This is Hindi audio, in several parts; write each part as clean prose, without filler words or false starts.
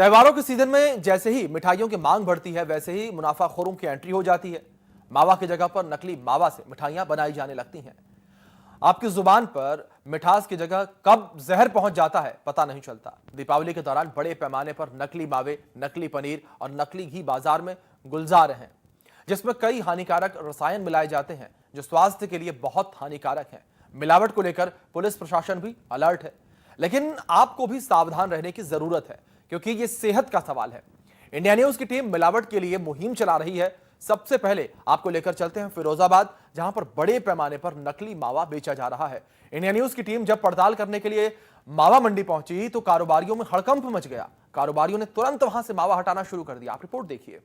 त्योहारों के सीजन में जैसे ही मिठाइयों की मांग बढ़ती है, वैसे ही मुनाफाखोरों की एंट्री हो जाती है। मावा की जगह पर नकली मावा से मिठाइयां बनाई जाने लगती हैं। आपकी जुबान पर मिठास की जगह कब जहर पहुंच जाता है पता नहीं चलता। दीपावली के दौरान बड़े पैमाने पर नकली मावे, नकली पनीर और नकली घी बाजार में गुलजार हैं, जिसमें कई हानिकारक रसायन मिलाए जाते हैं जो स्वास्थ्य के लिए बहुत हानिकारक हैं। मिलावट को लेकर पुलिस प्रशासन भी अलर्ट है, लेकिन आपको भी सावधान रहने की जरूरत है, क्योंकि ये सेहत का सवाल है। इंडिया न्यूज की टीम मिलावट के लिए मुहिम चला रही है। सबसे पहले आपको लेकर चलते हैं फिरोजाबाद, जहां पर बड़े पैमाने पर नकली मावा बेचा जा रहा है। इंडिया न्यूज की टीम जब पड़ताल करने के लिए मावा मंडी पहुंची तो कारोबारियों में हड़कंप मच गया। कारोबारियों ने तुरंत वहां से मावा हटाना शुरू कर दिया। आप रिपोर्ट देखिए।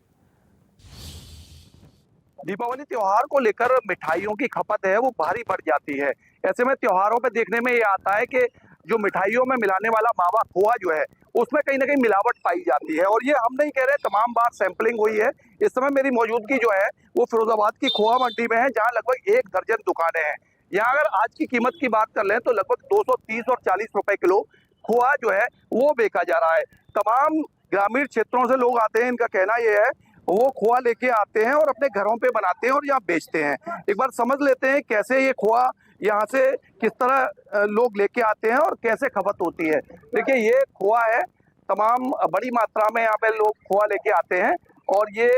दीपावली त्योहार को लेकर मिठाइयों की खपत है वो भारी बढ़ जाती है। ऐसे में त्योहारों पे देखने में ये आता है कि जो मिठाइयों में मिलाने वाला मावा खोआ जो है उसमें कहीं ना कहीं मिलावट पाई जाती है। और ये हम नहीं कह रहे, तमाम बार सैंपलिंग हुई है। इस समय मेरी मौजूदगी जो है वो फिरोजाबाद की खोआ मंडी में है, जहाँ लगभग 1 दर्जन दुकानें हैं। यहाँ अगर आज की कीमत की बात कर लें तो लगभग 230 और 40 रुपए किलो खोआ जो है वो बेचा जा रहा है। तमाम ग्रामीण क्षेत्रों से लोग आते हैं, इनका कहना यह है वो खोआ लेके आते हैं और अपने घरों पे बनाते हैं और यहाँ बेचते हैं। एक बार समझ लेते हैं कैसे ये खोआ यहाँ से किस तरह लोग लेके आते हैं और कैसे खपत होती है। देखिए, ये खोआ है, तमाम बड़ी मात्रा में यहाँ पे लोग खोआ लेके आते हैं और ये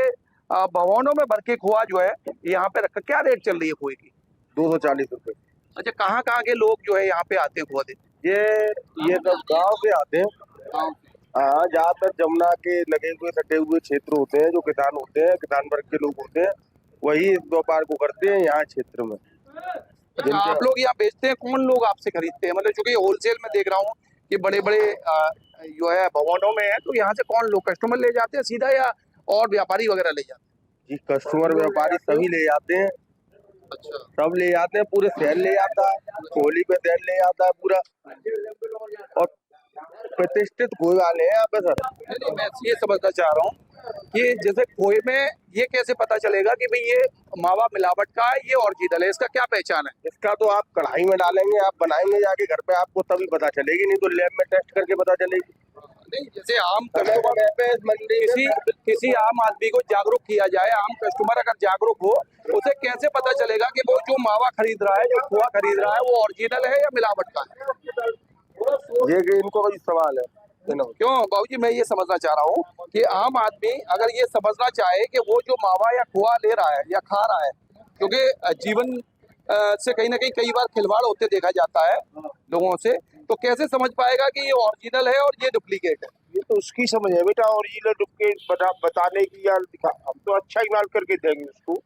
भगोनों में भर के खोआ जो है यहाँ पे रखा। क्या रेट चल रही है खोए की? 240 रुपए। अच्छा, कहाँ कहाँ के लोग जो है यहाँ पे आते हैं खोआ देने? ये सब गांव से आते हैं। हाँ, जहाँ पर जमुना के लगे हुए सटे हुए क्षेत्र होते हैं, जो किसान होते हैं, किसान वर्ग के लोग होते हैं, वही इस व्यापार को करते हैं यहाँ क्षेत्र में। अच्छा, आप लोग यहाँ बेचते हैं, कौन लोग आपसे खरीदते हैं? मतलब चूंकि होलसेल में देख रहा हूँ कि बड़े बड़े जो है भगवानों में है, तो यहाँ से कौन लोग कस्टमर ले जाते हैं सीधा, या और व्यापारी वगैरह ले जाते हैं? जी, कस्टमर व्यापारी सभी ले जाते हैं। अच्छा, सब ले जाते हैं, पूरे शहर ले जाता है, होली पे शहर ले जाता है पूरा। और प्रतिष्ठित खोए वाले हैं यहाँ पे सर। नहीं, मैं ये समझना चाह रहा हूँ कि जैसे खोए में ये कैसे पता चलेगा कि भाई ये मावा मिलावट का है, ये ओरिजिनल है? इसका क्या पहचान है? इसका तो आप कढ़ाई में डालेंगे, आप बनाएंगे जाके घर पे, आपको तभी पता चलेगी, नहीं तो लैब में टेस्ट करके पता चलेगी। नहीं, जैसे आम कस्टमर, किसी आम आदमी को जागरूक किया जाए, आम कस्टमर अगर जागरूक हो, उसे कैसे पता चलेगा कि वो जो मावा खरीद रहा है, जो खोआ खरीद रहा है, वो ओरिजिनल है या मिलावट का है? ये कि इनको कोई सवाल है क्यों बाबूजी, मैं ये समझना चाह रहा हूँ कि आम आदमी अगर ये समझना चाहे कि वो जो मावा या खोआ ले रहा है या खा रहा है, क्योंकि जीवन से कहीं ना कहीं कई बार खिलवाड़ होते देखा जाता है लोगों से, तो कैसे समझ पाएगा कि ये ओरिजिनल है और ये डुप्लीकेट है? ये तो उसकी समझ है बेटा, ओरिजिनल डुप्लीकेट बताने की या हम तो अच्छा ही माल करके देंगे उसको।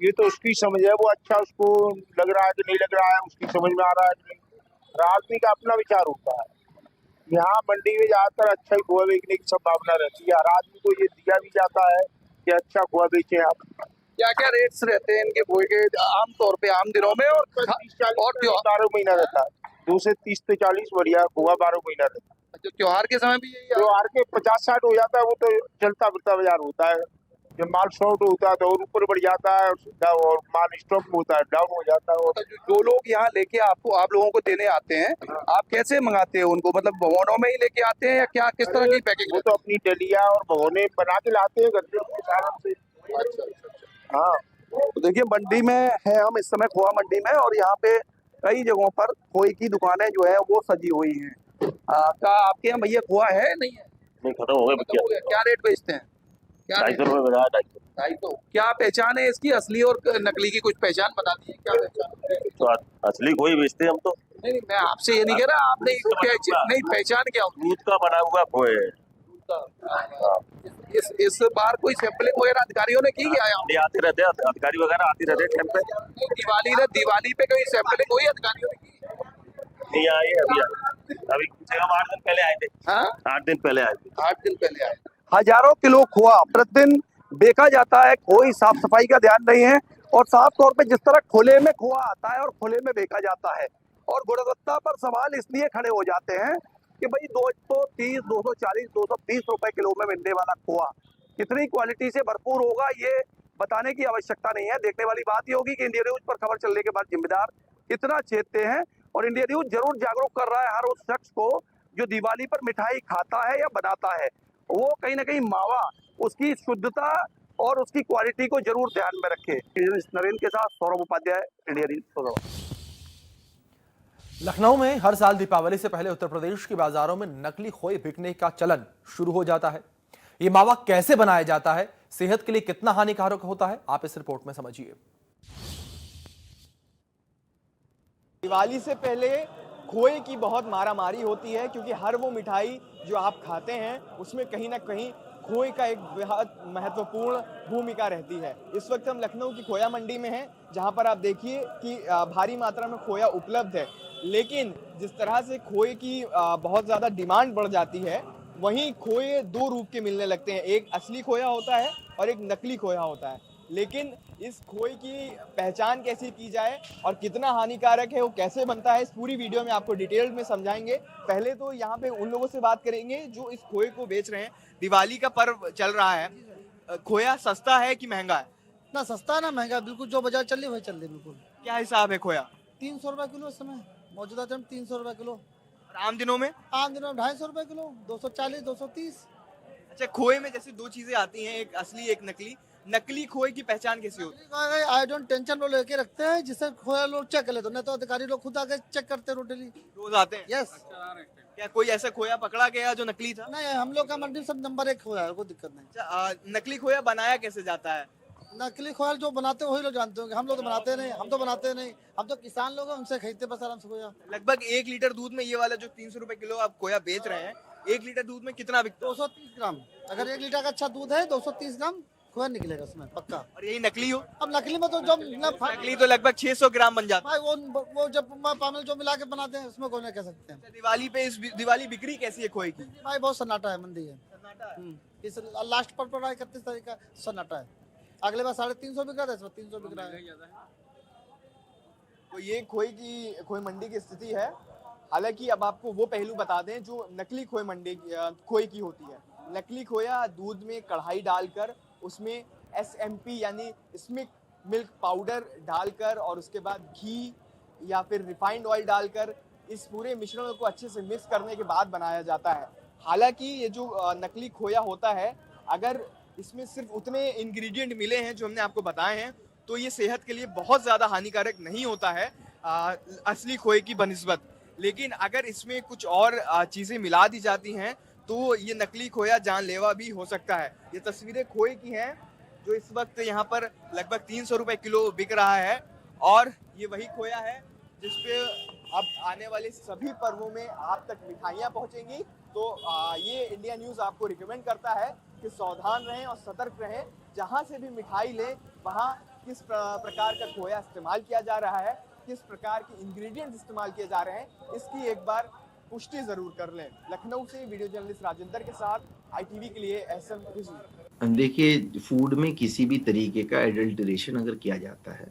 ये तो उसकी समझ है, वो अच्छा उसको लग रहा है कि नहीं लग रहा है, उसकी समझ में आ रहा है कि नहीं। हर आदमी का अपना विचार होता है। यहाँ मंडी में ज्यादातर अच्छा ही खोआ बेचने की संभावना रहती है। हर आदमी को ये दिया भी जाता है कि अच्छा खोआ बेचे आप। क्या क्या रेट्स रहते हैं इनके खोए के आम तौर पे आम दिनों में? और 12 महीना रहता है, 2 से 30 से 40 बढ़िया खोआ 12 महीना रहता है। अच्छा, त्योहार के समय भी यही त्योहार के 50-60 हो जाता है, वो तो चलता फिरता बाजार होता है। जब माल शॉर्ट होता है तो और ऊपर बढ़ जाता है, और माल स्टॉक में होता है डाउन हो जाता है। और जो लोग यहाँ लेके आप लोगों को देने आते हैं, आप कैसे मंगाते हैं उनको? मतलब भगोनों में ही लेके आते हैं या क्या, किस तरह की पैकिंग? वो तो अपनी डलिया और भगोने बना के लाते हैं घर पे आराम से। अच्छा। हाँ, तो देखिए, मंडी में है हम इस समय, खोआ मंडी में, और यहाँ पे कई जगहों पर खोए की दुकानें जो है वो सजी हुई हैं। क्या आपके यहाँ भैया खोआ है नहीं है? नहीं, खत्म हो गए खत्म हो गया। क्या रेट बेचते हैं? क्या 250 रुपए बजा 250। 250। क्या पहचान है इसकी, असली और नकली की? कुछ पहचान बता दीजिए, क्या पहचान है? तो असली खोई बेचते हैं हम तो। नहीं, मैं आपसे ये नहीं कह रहा, आपने नहीं, पहचान क्या होती दूध का बना हुआ खोए है। है? इस बार कोई सैंपलिंग वगैरह अधिकारियों ने की क्या? आते रहते हैं अधिकारी वगैरह, आते रहते हैं टाइम पे। दिवाली पे कोई सैंपलिंग हुई अधिकारियों ने की? नहीं आए अभी कम से कम 8 दिन पहले आए थे। हाँ, 8 दिन पहले आए थे। 8 दिन पहले आए। हजारों किलो खोआ प्रतिदिन बेचा जाता है। कोई साफ सफाई का ध्यान नहीं है, और साफ तौर पे जिस तरह खुले में खोआ आता है और खुले में बेचा जाता है, और गुणवत्ता पर सवाल इसलिए खड़े हो जाते हैं कि भाई 230, 240, 220 रुपए किलो में मिलने वाला खोआ कितनी क्वालिटी से भरपूर होगा, ये बताने की आवश्यकता नहीं है। देखने वाली बात ये होगी कि इंडिया न्यूज पर खबर चलने के बाद जिम्मेदार कितना चेतते हैं, और इंडिया न्यूज जरूर जागरूक कर रहा है हर उस शख्स को जो दिवाली पर मिठाई खाता है या बनाता है। वो कहीं ना कहीं मावा उसकी शुद्धता और उसकी क्वालिटी को जरूर ध्यान में रखे। नरेंद्र के साथ सौरभ उपाध्याय, इंडिया न्यूज। लखनऊ में हर साल दीपावली से पहले उत्तर प्रदेश के बाजारों में नकली खोए बिकने का चलन शुरू हो जाता है। ये मावा कैसे बनाया जाता है, सेहत के लिए कितना हानिकारक होता है, आप इस रिपोर्ट में समझिए। दिवाली से पहले खोए की बहुत मारामारी होती है, क्योंकि हर वो मिठाई जो आप खाते हैं उसमें कहीं ना कहीं खोए का एक बेहद महत्वपूर्ण भूमिका रहती है। इस वक्त हम लखनऊ की खोया मंडी में हैं, जहां पर आप देखिए कि भारी मात्रा में खोया उपलब्ध है। लेकिन जिस तरह से खोए की बहुत ज़्यादा डिमांड बढ़ जाती है, वहीं खोए दो रूप के मिलने लगते हैं। एक असली खोया होता है और एक नकली खोया होता है। लेकिन इस खोए की पहचान कैसे की जाए और कितना हानिकारक है, वो कैसे बनता है, इस पूरी वीडियो में आपको डिटेल में समझाएंगे। पहले तो यहाँ पे उन लोगों से बात करेंगे जो इस खोए को बेच रहे हैं। दिवाली का पर्व चल रहा है, खोया सस्ता है कि महंगा है? ना सस्ता ना महंगा, बिल्कुल जो बाजार चल रही वही चल रही बिल्कुल। क्या हिसाब है खोया? 300 रुपए किलो इस समय मौजूदा टाइम 300 रुपए किलो। और आम दिनों में? आम दिनों में 250 रुपए किलो, 240, 230। अच्छा, खोए में जैसे दो चीजें आती हैं, एक असली एक नकली। नकली खोए की पहचान कैसी होती है? आई डोंट टेंशन वो लेके रखते हैं, जिससे खोया लोग चेक कर लेते, नहीं तो अधिकारी लोग खुद आके चेक करते हैं रोटेली। रोज आते हैं? यस। क्या कोई ऐसा खोया पकड़ा गया जो नकली था? नहीं, हम लोग का मंडी सब नंबर 1 खोया है, कोई दिक्कत नहीं। अच्छा, नकली खोया बनाया कैसे जाता है? नकली खोया जो बनाते हैं वही लोग जानते होंगे, हम लोग तो बनाते नहीं, हम तो बनाते नहीं, हम तो किसान लोग हैं, उनसे खरीदते बस आराम से खोया। लगभग 1 लीटर दूध में ये वाला जो 300 रुपए किलो आप खोया बेच रहे हैं, 1 लीटर दूध में कितना बिकता है? 230 ग्राम। अगर 1 लीटर का अच्छा दूध है 230 ग्राम खोया निकलेगा उसमें पक्का। और यही नकली हो? अब नकली में तो जब नकली तो लगभग 600 ग्राम बन जाता है। भाई वो जब पामल जो मिला के बनाते हैं उसमें कौन कह सकते हैं। दिवाली पे इस दिवाली बिक्री कैसी है खोए की? भाई बहुत सन्नाटा है, मंदी है। इस लास्ट पर 31 तारीख का सन्नाटा है। अगले बार 350 बिक रहा था, इस बार 300 बिक रहा है। तो ये खोए मंडी की स्थिति है। हालांकि अब आपको वो पहलू बता दें जो नकली खोए की होती है। नकली खोया दूध में कढ़ाई डालकर उसमें SMP यानी स्मिक मिल्क पाउडर डालकर और उसके बाद घी या फिर रिफाइंड ऑयल डालकर इस पूरे मिश्रण को अच्छे से मिक्स करने के बाद बनाया जाता है। हालांकि ये जो नकली खोया होता है, अगर इसमें सिर्फ उतने इंग्रेडिएंट मिले हैं जो हमने आपको बताए हैं, तो ये सेहत के लिए बहुत ज़्यादा हानिकारक नहीं होता है असली खोए की बनिस्बत। लेकिन अगर इसमें कुछ और चीज़ें मिला दी जाती हैं तो ये नकली खोया जानलेवा भी हो सकता है। ये तस्वीरें खोए की हैं जो इस वक्त यहाँ पर लगभग 300 रुपए किलो बिक रहा है, और ये वही खोया है जिस पे अब आने वाले सभी पर्वों में आप तक मिठाइयाँ पहुँचेंगी। तो ये इंडिया न्यूज़ आपको रिकमेंड करता है कि सावधान रहें और सतर्क रहें। जहाँ से भी मिठाई लें वहाँ किस प्रकार का खोया इस्तेमाल किया जा रहा है, किस प्रकार के इंग्रेडिएंट्स इस्तेमाल किए जा रहे हैं, इसकी एक बार पुष्टि जरूर कर लें। लखनऊ से वीडियो जर्नलिस्ट राजेंद्र के साथ ITV के लिए SM खुशी। देखिए, फूड में किसी भी तरीके का एडल्टरेशन अगर किया जाता है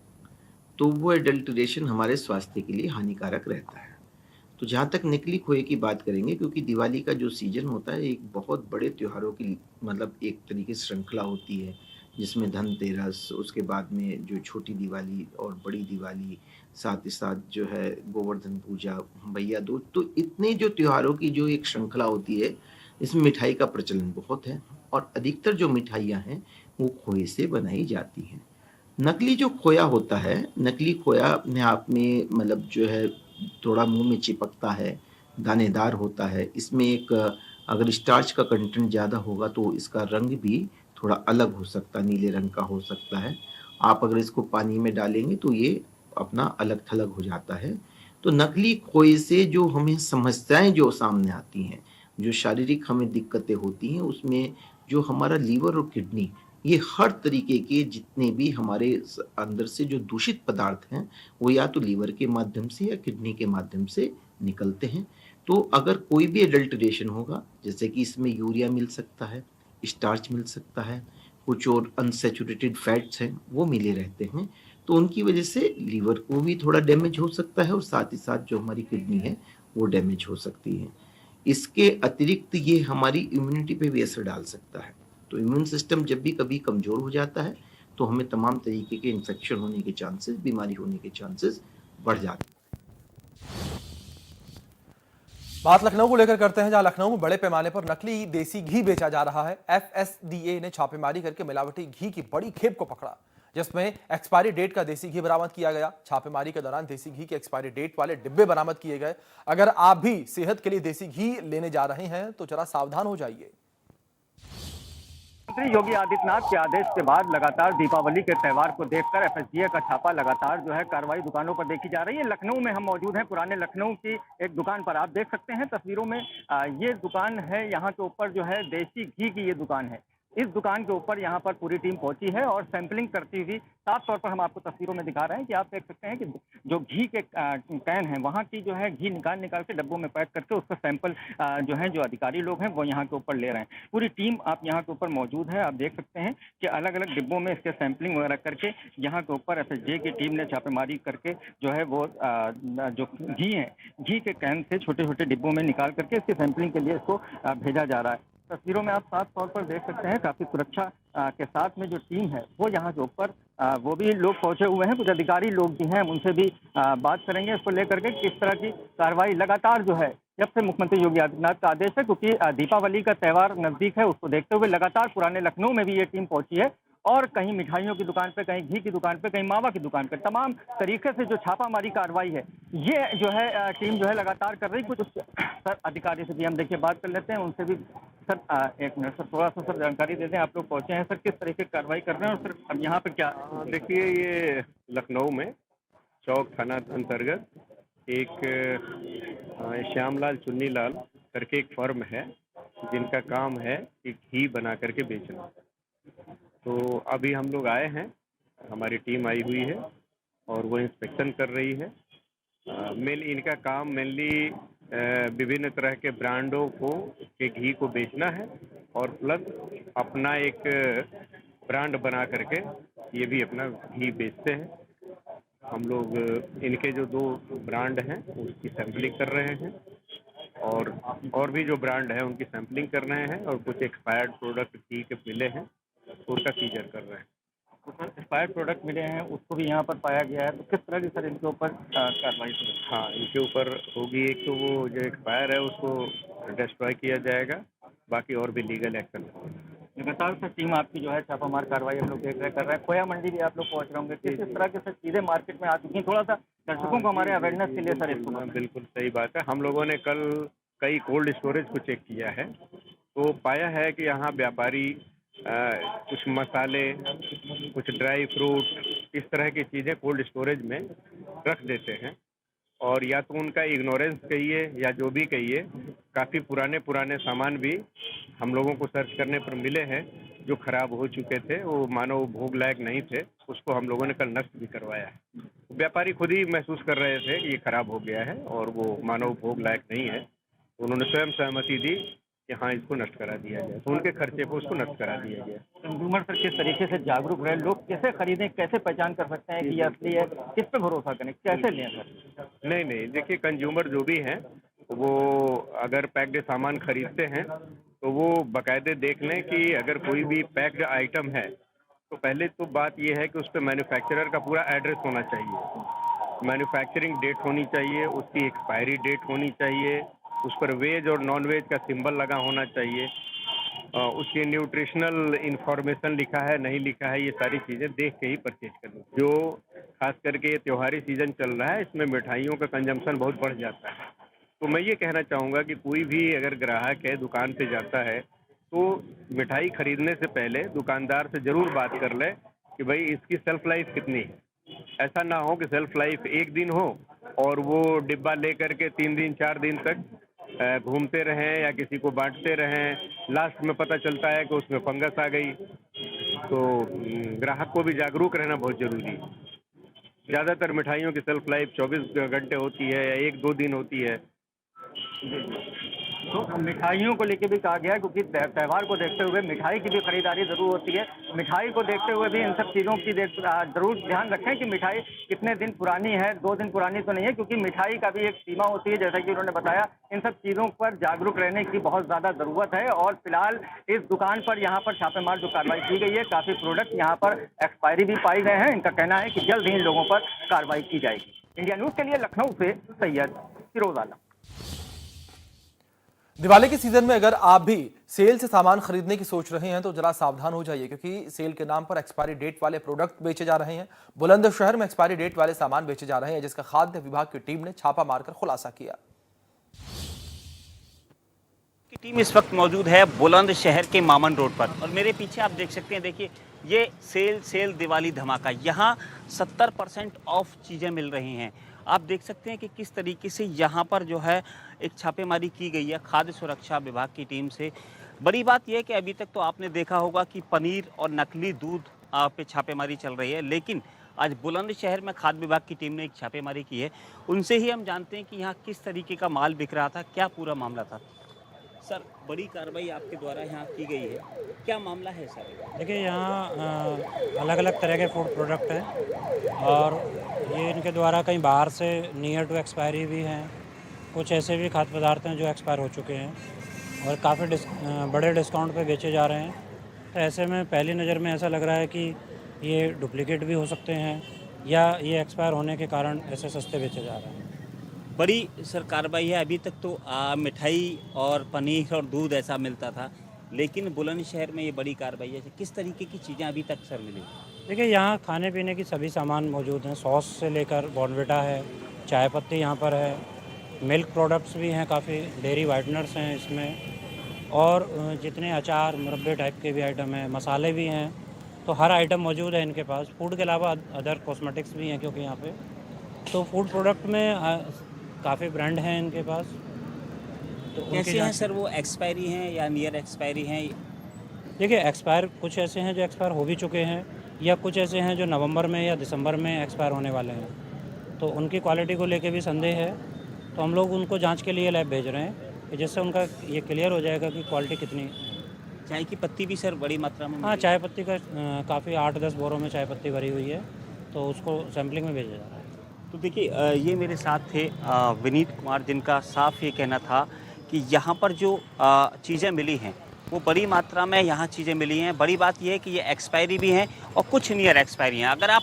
तो वो एडल्टरेशन हमारे स्वास्थ्य के लिए हानिकारक रहता है। तो जहाँ तक नकली खोए की बात करेंगे, क्योंकि दिवाली का जो सीजन होता है एक बहुत बड़े त्योहारों की मतलब एक तरीके से श्रृंखला होती है, जिसमें धनतेरस, उसके बाद में जो छोटी दिवाली और बड़ी दिवाली, साथ ही साथ जो है गोवर्धन पूजा, भैया दूज, तो इतने जो त्योहारों की जो एक श्रृंखला होती है, इसमें मिठाई का प्रचलन बहुत है और अधिकतर जो मिठाइयाँ हैं वो खोए से बनाई जाती हैं। नकली जो खोया होता है, नकली खोया अपने आप में मतलब जो है थोड़ा मुंह में चिपकता है, दानेदार होता है। इसमें एक अगर स्टार्च का कंटेंट ज़्यादा होगा तो इसका रंग भी थोड़ा अलग हो सकता है, नीले रंग का हो सकता है। आप अगर इसको पानी में डालेंगे तो ये अपना अलग थलग हो जाता है। तो नकली खोए से जो हमें समस्याएं जो सामने आती हैं, जो शारीरिक हमें दिक्कतें होती हैं, उसमें जो हमारा लीवर और किडनी, ये हर तरीके के जितने भी हमारे अंदर से जो दूषित पदार्थ हैं वो या तो लीवर के माध्यम से या किडनी के माध्यम से निकलते हैं। तो अगर कोई भी एडल्टरेशन होगा, जैसे कि इसमें यूरिया मिल सकता है, स्टार्च मिल सकता है, कुछ और अनसैचुरेटेड फैट्स हैं वो मिले रहते हैं, तो उनकी वजह से लीवर को भी थोड़ा डैमेज हो सकता है और साथ ही साथ जो हमारी किडनी है वो डैमेज हो सकती है। इसके अतिरिक्त ये हमारी इम्यूनिटी पे भी असर डाल सकता है। तो इम्यून सिस्टम जब भी कभी कमज़ोर हो जाता है तो हमें तमाम तरीके के इन्फेक्शन होने के चांसेस, बीमारी होने के चांसेस बढ़ जाते हैं। बात लखनऊ को लेकर करते हैं, जहां लखनऊ में बड़े पैमाने पर नकली देसी घी बेचा जा रहा है। एफएसडीए ने छापेमारी करके मिलावटी घी की बड़ी खेप को पकड़ा, जिसमें एक्सपायरी डेट का देसी घी बरामद किया गया। छापेमारी के दौरान देसी घी के एक्सपायरी डेट वाले डिब्बे बरामद किए गए। अगर आप भी सेहत के लिए देसी घी लेने जा रहे हैं तो जरा सावधान हो जाइए। मुख्यमंत्री योगी आदित्यनाथ के आदेश के बाद लगातार दीपावली के त्यौहार को देखकर एफएसडीए का छापा लगातार जो है कार्रवाई दुकानों पर देखी जा रही है। लखनऊ में हम मौजूद हैं, पुराने लखनऊ की एक दुकान पर। आप देख सकते हैं तस्वीरों में, ये दुकान है, यहाँ के ऊपर जो है देसी घी की ये दुकान है। इस दुकान के ऊपर यहाँ पर पूरी टीम पहुंची है और सैंपलिंग करती हुई साफ तौर पर हम आपको तस्वीरों में दिखा रहे हैं कि आप देख सकते हैं कि जो घी के कैन है, वहाँ की जो है घी निकाल के डब्बों में पैक करके उसका सैंपल जो है जो अधिकारी लोग हैं वो यहाँ के ऊपर ले रहे हैं। पूरी टीम आप यहाँ के ऊपर मौजूद है। आप देख सकते हैं कि अलग अलग डिब्बों में इसके सैंपलिंग वगैरह करके यहाँ के ऊपर एफएसडीए की टीम ने छापेमारी करके जो है वो जो घी है, घी के कैन से छोटे छोटे डिब्बों में निकाल करके इसके सैंपलिंग के लिए इसको भेजा जा रहा है। तस्वीरों में आप साफ तौर पर देख सकते हैं काफी सुरक्षा के साथ में जो टीम है वो यहाँ के ऊपर वो भी लोग पहुंचे हुए हैं। कुछ अधिकारी लोग भी हैं, उनसे भी बात करेंगे इसको लेकर के किस तरह की कार्रवाई लगातार जो है जब से मुख्यमंत्री योगी आदित्यनाथ का आदेश है, क्योंकि दीपावली का त्यौहार नजदीक है, उसको देखते हुए लगातार पुराने लखनऊ में भी ये टीम पहुंची है और कहीं मिठाइयों की दुकान पे, कहीं घी की दुकान पे, कहीं मावा की दुकान पे, तमाम तरीके से जो छापामारी कार्रवाई है ये जो है टीम जो है लगातार कर रही। कुछ सर अधिकारी से भी हम देखिए बात कर लेते हैं, उनसे भी। सर एक मिनट सर, थोड़ा सा सर जानकारी दे दें, आप लोग पहुंचे हैं सर, किस तरीके की कार्रवाई कर रहे हैं और सर अब यहाँ पे क्या? देखिए, ये लखनऊ में चौक थाना अंतर्गत एक श्यामलाल चुन्नीलाल करके एक फर्म है जिनका काम है कि घी बना करके बेचना। तो अभी हम लोग आए हैं, हमारी टीम आई हुई है और वो इंस्पेक्शन कर रही है। इनका काम मेनली विभिन्न तरह के ब्रांडों के घी को बेचना है और प्लस अपना एक ब्रांड बना करके ये भी अपना घी बेचते हैं। हम लोग इनके जो 2 ब्रांड हैं उसकी सैंपलिंग कर रहे हैं और भी जो ब्रांड है उनकी सैंपलिंग कर रहे हैं और कुछ एक्सपायर्ड प्रोडक्ट घी के मिले हैं उसका सीजर कर रहे हैं। एक्सपायर्ड प्रोडक्ट मिले हैं उसको भी यहाँ पर पाया गया है, तो किस तरह की सर इनके ऊपर कार्रवाई? हाँ, इनके ऊपर होगी। एक तो वो जो एक्सपायर है उसको डिस्ट्रॉय किया जाएगा, बाकी और भी लीगल एक्शन होगा। लगातार सर टीम आपकी जो है छापामार कार्रवाई हम लोग देख रहे कर रहे हैं। खोया मंडी भी आप लोग पहुँच रहे होंगे, किस तरह के सर चीज़ें मार्केट में आ चुकी हैं? थोड़ा सा दर्शकों को हमारे अवेयरनेस के लिए सर इसको। बिल्कुल सही बात है। हम लोगों ने कल कई कोल्ड स्टोरेज को चेक किया है तो पाया है कि यहाँ व्यापारी कुछ मसाले, कुछ ड्राई फ्रूट, इस तरह की चीज़ें कोल्ड स्टोरेज में रख देते हैं और या तो उनका इग्नोरेंस कहिए या जो भी कहिए, काफ़ी पुराने सामान भी हम लोगों को सर्च करने पर मिले हैं जो खराब हो चुके थे, वो मानो भोग लायक नहीं थे। उसको हम लोगों ने कल नष्ट भी करवाया है। व्यापारी खुद ही महसूस कर रहे थे कि ये खराब हो गया है और वो मानो भोग लायक नहीं है। उन्होंने स्वयं सहमति दी कि हाँ, इसको नष्ट करा दिया जाए, तो उनके खर्चे को उसको नष्ट करा दिया गया। कंज्यूमर सर किस तरीके से जागरूक रहे, लोग कैसे खरीदें, कैसे पहचान कर सकते हैं कि ये असली है, किस पे भरोसा करें, कैसे लें सर? नहीं, देखिए, कंज्यूमर जो भी हैं वो अगर पैक्ड सामान खरीदते हैं तो वो बाकायदे देख लें कि अगर कोई भी पैक्ड आइटम है तो पहले तो बात ये है कि उस पर मैन्युफैक्चरर का पूरा एड्रेस होना चाहिए, मैन्युफैक्चरिंग डेट होनी चाहिए, उसकी एक्सपायरी डेट होनी चाहिए, उस पर वेज और नॉन वेज का सिंबल लगा होना चाहिए, उसकी न्यूट्रिशनल इंफॉर्मेशन लिखा है नहीं लिखा है, ये सारी चीज़ें देख के ही परचेज करनी। जो खास करके ये त्योहारी सीज़न चल रहा है इसमें मिठाइयों का कंजम्पशन बहुत बढ़ जाता है। तो मैं ये कहना चाहूँगा कि कोई भी अगर ग्राहक है दुकान पे जाता है तो मिठाई खरीदने से पहले दुकानदार से ज़रूर बात कर ले कि भाई इसकी सेल्फ लाइफ कितनी है। ऐसा ना हो कि सेल्फ लाइफ 1 दिन हो और वो डिब्बा ले करके 3 दिन 4 दिन तक घूमते रहें या किसी को बांटते रहें, लास्ट में पता चलता है कि उसमें फंगस आ गई। तो ग्राहक को भी जागरूक रहना बहुत ज़रूरी है। ज़्यादातर मिठाइयों की सेल्फ लाइफ 24 घंटे होती है या 1-2 दिन होती है। तो मिठाइयों को लेके भी कहा गया है, क्योंकि त्यौहार को देखते हुए मिठाई की भी खरीदारी जरूर होती है। मिठाई को देखते हुए भी इन सब चीज़ों की जरूर ध्यान रखें कि मिठाई कितने दिन पुरानी है, 2 दिन पुरानी तो नहीं है, क्योंकि मिठाई का भी एक सीमा होती है, जैसा कि उन्होंने बताया। इन सब चीज़ों पर जागरूक रहने की बहुत ज़्यादा ज़रूरत है। और फिलहाल इस दुकान पर यहाँ पर छापेमार जो कार्रवाई की गई है, काफ़ी प्रोडक्ट यहाँ पर एक्सपायरी भी पाए गए हैं। इनका कहना है कि जल्द ही इन लोगों पर कार्रवाई की जाएगी। इंडिया न्यूज़ के लिए लखनऊ से सैयद फिरोज आलम। दिवाली के सीजन में अगर आप भी सेल से सामान खरीदने की सोच रहे हैं तो जरा सावधान हो जाइए, क्योंकि सेल के नाम पर एक्सपायरी डेट वाले प्रोडक्ट बेचे जा रहे हैं। बुलंदशहर में एक्सपायरी डेट वाले सामान बेचे जा रहे हैं, जिसका खाद्य विभाग की टीम ने छापा मारकर खुलासा किया। की टीम इस वक्त मौजूद है बुलंदशहर के मामन रोड पर और मेरे पीछे आप देख सकते हैं, देखिए ये सेल दिवाली धमाका, यहाँ 70% ऑफ चीज़ें मिल रही हैं। आप देख सकते हैं कि किस तरीके से यहाँ पर जो है एक छापेमारी की गई है खाद्य सुरक्षा विभाग की टीम से। बड़ी बात यह है कि अभी तक तो आपने देखा होगा कि पनीर और नकली दूध पे छापेमारी चल रही है, लेकिन आज बुलंदशहर में खाद्य विभाग की टीम ने एक छापेमारी की है। उनसे ही हम जानते हैं कि यहाँ किस तरीके का माल बिक रहा था, क्या पूरा मामला था। सर, बड़ी कार्रवाई आपके द्वारा यहाँ की गई है, क्या मामला है सर? देखिए, यहाँ अलग अलग तरह के फूड प्रोडक्ट हैं और ये इनके द्वारा कहीं बाहर से नियर टू एक्सपायरी भी हैं, कुछ ऐसे भी खाद्य पदार्थ हैं जो एक्सपायर हो चुके हैं और काफ़ी बड़े डिस्काउंट पे बेचे जा रहे हैं। तो ऐसे में पहली नज़र में ऐसा लग रहा है कि ये डुप्लीकेट भी हो सकते हैं या ये एक्सपायर होने के कारण ऐसे सस्ते बेचे जा रहे हैं। बड़ी सर कार्रवाई है। अभी तक तो मिठाई और पनीर और दूध ऐसा मिलता था, लेकिन बुलंदशहर में ये बड़ी कार्रवाई है। किस तरीके की चीज़ें अभी तक सर मिली? देखिए, यहाँ खाने पीने की सभी सामान मौजूद हैं, सॉस से लेकर बॉर्नविटा है, चाय पत्ती यहाँ पर है, मिल्क प्रोडक्ट्स भी हैं, काफ़ी डेयरी वाइटनर्स हैं इसमें, और जितने अचार मुरब्बे टाइप के भी आइटम हैं, मसाले भी हैं, तो हर आइटम मौजूद है इनके पास। फूड के अलावा अदर कॉस्मेटिक्स भी हैं, क्योंकि यहाँ पे तो फूड प्रोडक्ट में काफ़ी ब्रांड हैं इनके पास। तो कैसे हैं सर वो, एक्सपायरी हैं या नियर एक्सपायरी हैं? देखिए, एक्सपायर कुछ ऐसे हैं जो एक्सपायर हो भी चुके हैं या कुछ ऐसे हैं जो नवंबर में या दिसंबर में एक्सपायर होने वाले हैं, तो उनकी क्वालिटी को लेके भी संदेह है। तो हम लोग उनको जांच के लिए लैब भेज रहे हैं कि जिससे उनका ये क्लियर हो जाएगा कि क्वालिटी कितनी। चाय की पत्ती भी सर बड़ी मात्रा में? हाँ, चाय पत्ती का काफ़ी 8-10 बोरों में चाय पत्ती भरी हुई है, तो उसको सैम्पलिंग में भेजा जा रहा है। तो देखिए, ये मेरे साथ थे विनीत कुमार, जिनका साफ ये कहना था कि यहाँ पर जो चीज़ें मिली हैं वो बड़ी मात्रा में यहाँ चीज़ें मिली हैं। बड़ी बात यह है कि ये एक्सपायरी भी हैं और कुछ नियर एक्सपायरी हैं। अगर आप,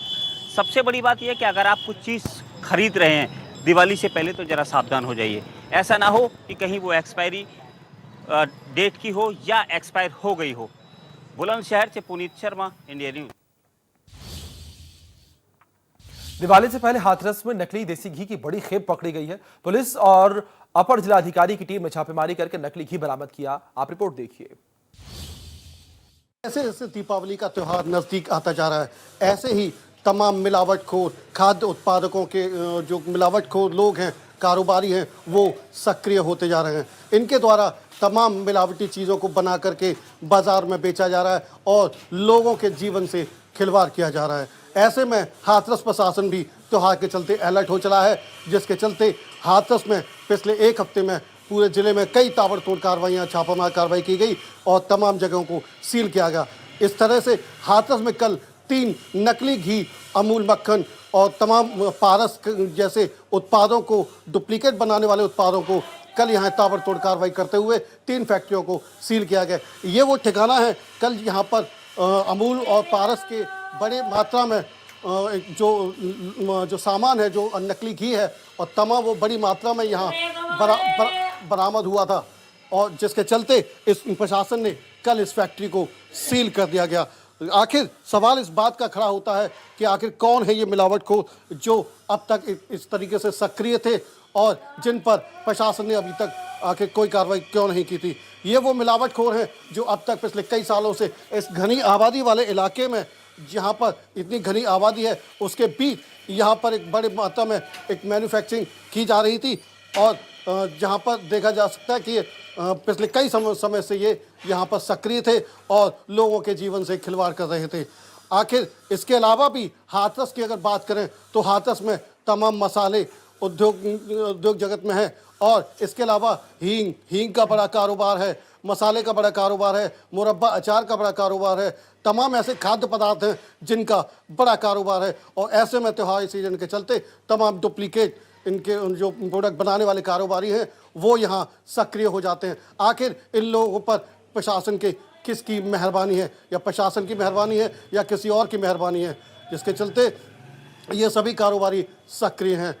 सबसे बड़ी बात यह है कि अगर आप कुछ चीज़ खरीद रहे हैं दिवाली से पहले, तो ज़रा सावधान हो जाइए। ऐसा ना हो कि कहीं वो एक्सपायरी डेट की हो या एक्सपायर हो गई हो। बुलंदशहर से पुनीत शर्मा, इंडिया न्यूज़। दिवाली से पहले हाथरस में नकली देसी घी की बड़ी खेप पकड़ी गई है। पुलिस और अपर जिलाधिकारी की टीम ने छापेमारी करके नकली घी बरामद किया। आप रिपोर्ट देखिए। जैसे जैसे दीपावली का त्योहार नजदीक आता जा रहा है, ऐसे ही तमाम मिलावटखोर खाद्य उत्पादकों के जो मिलावटखोर लोग हैं, कारोबारी हैं, वो सक्रिय होते जा रहे हैं। इनके द्वारा तमाम मिलावटी चीज़ों को बना करके बाजार में बेचा जा रहा है और लोगों के जीवन से खिलवाड़ किया जा रहा है। ऐसे में हाथरस प्रशासन भी त्योहार के चलते अलर्ट हो चला है, जिसके चलते हाथरस में पिछले एक हफ्ते में पूरे ज़िले में कई ताबड़तोड़ कार्रवाइयाँ, छापामार कार्रवाई की गई और तमाम जगहों को सील किया गया। इस तरह से हाथरस में कल 3 नकली घी, अमूल मक्खन और तमाम पारस जैसे उत्पादों को, डुप्लीकेट बनाने वाले उत्पादों को कल यहाँ ताबड़तोड़ कार्रवाई करते हुए 3 फैक्ट्रियों को सील किया गया। ये वो ठिकाना है, कल यहाँ पर अमूल और पारस के बड़े मात्रा में जो सामान है, जो नकली घी है और तमाम, वो बड़ी मात्रा में यहाँ बरामद हुआ था और जिसके चलते इस प्रशासन ने कल इस फैक्ट्री को सील कर दिया गया। आखिर सवाल इस बात का खड़ा होता है कि आखिर कौन है ये मिलावटखोर जो अब तक इस तरीके से सक्रिय थे और जिन पर प्रशासन ने अभी तक आखिर कोई कार्रवाई क्यों नहीं की थी। ये वो मिलावटखोर हैं जो अब तक पिछले कई सालों से इस घनी आबादी वाले इलाके में, जहाँ पर इतनी घनी आबादी है, उसके बीच यहाँ पर एक बड़ी मात्रा में एक मैन्युफैक्चरिंग की जा रही थी और जहाँ पर देखा जा सकता है कि पिछले कई समय से ये यहाँ पर सक्रिय थे और लोगों के जीवन से खिलवाड़ कर रहे थे। आखिर इसके अलावा भी हाथरस की अगर बात करें तो हाथरस में तमाम मसाले उद्योग जगत में है और इसके अलावा हींग का बड़ा कारोबार है, मसाले का बड़ा कारोबार है, मुरब्बा अचार का बड़ा कारोबार है, तमाम ऐसे खाद्य पदार्थ हैं जिनका बड़ा कारोबार है। और ऐसे में त्योहार सीजन के चलते तमाम डुप्लीकेट इनके जो प्रोडक्ट बनाने वाले कारोबारी हैं वो यहाँ सक्रिय हो जाते हैं। आखिर इन लोगों पर प्रशासन के किसकी मेहरबानी है, या प्रशासन की मेहरबानी है या किसी और की मेहरबानी है, जिसके चलते ये सभी कारोबारी सक्रिय हैं।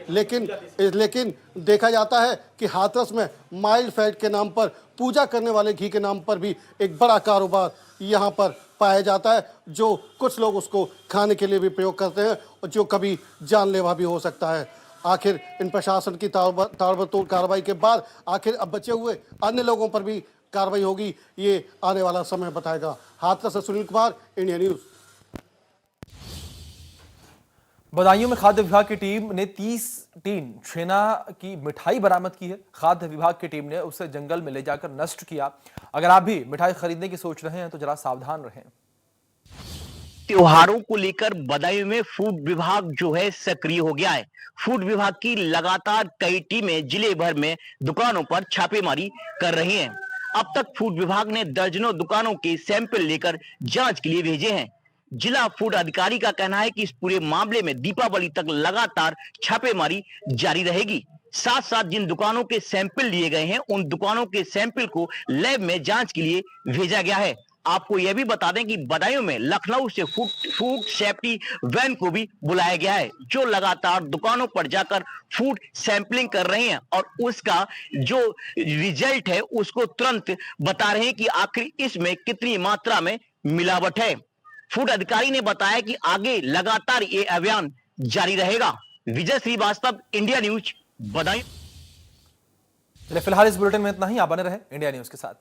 लेकिन देखा जाता है कि हाथरस में माइल्ड फैट के नाम पर, पूजा करने वाले घी के नाम पर भी एक बड़ा कारोबार यहाँ पर पाया जाता है, जो कुछ लोग उसको खाने के लिए भी प्रयोग करते हैं और जो कभी जानलेवा भी हो सकता है। आखिर इन प्रशासन की ताबड़तोड़ कार्रवाई के बाद आखिर अब बचे हुए अन्य लोगों पर भी कार्रवाई होगी, ये आने वाला समय बताएगा। हाथरस से सुनील कुमार, इंडिया न्यूज़। बदायूं में खाद्य विभाग की टीम ने 30 टीन छेना की मिठाई बरामद की है। खाद्य विभाग की टीम ने उसे जंगल में ले जाकर नष्ट किया। अगर आप भी मिठाई खरीदने की सोच रहे हैं तो जरा सावधान रहें। त्योहारों को लेकर बदायूं में फूड विभाग जो है सक्रिय हो गया है। फूड विभाग की लगातार कई टीमें जिले भर में दुकानों पर छापेमारी कर रही हैं। अब तक फूड विभाग ने दर्जनों दुकानों के सैंपल लेकर जांच के लिए भेजे हैं। जिला फूड अधिकारी का कहना है कि इस पूरे मामले में दीपावली तक लगातार छापेमारी जारी रहेगी। साथ साथ जिन दुकानों के सैंपल लिए गए हैं उन दुकानों के सैंपल को लैब में जांच के लिए भेजा गया है। आपको यह भी बता दें कि बदायूं में लखनऊ से फूड सेफ्टी वैन को भी बुलाया गया है, जो लगातार दुकानों पर जाकर फूड सैंपलिंग कर रहे हैं और उसका जो रिजल्ट है उसको तुरंत बता रहे हैं कि आखिर इसमें कितनी मात्रा में मिलावट है। फूड अधिकारी ने बताया कि आगे लगातार ये अभियान जारी रहेगा। विजय श्रीवास्तव, इंडिया न्यूज, बदायूं। चलिए फिलहाल इस बुलेटिन में इतना ही। आप बने रहे इंडिया न्यूज के साथ।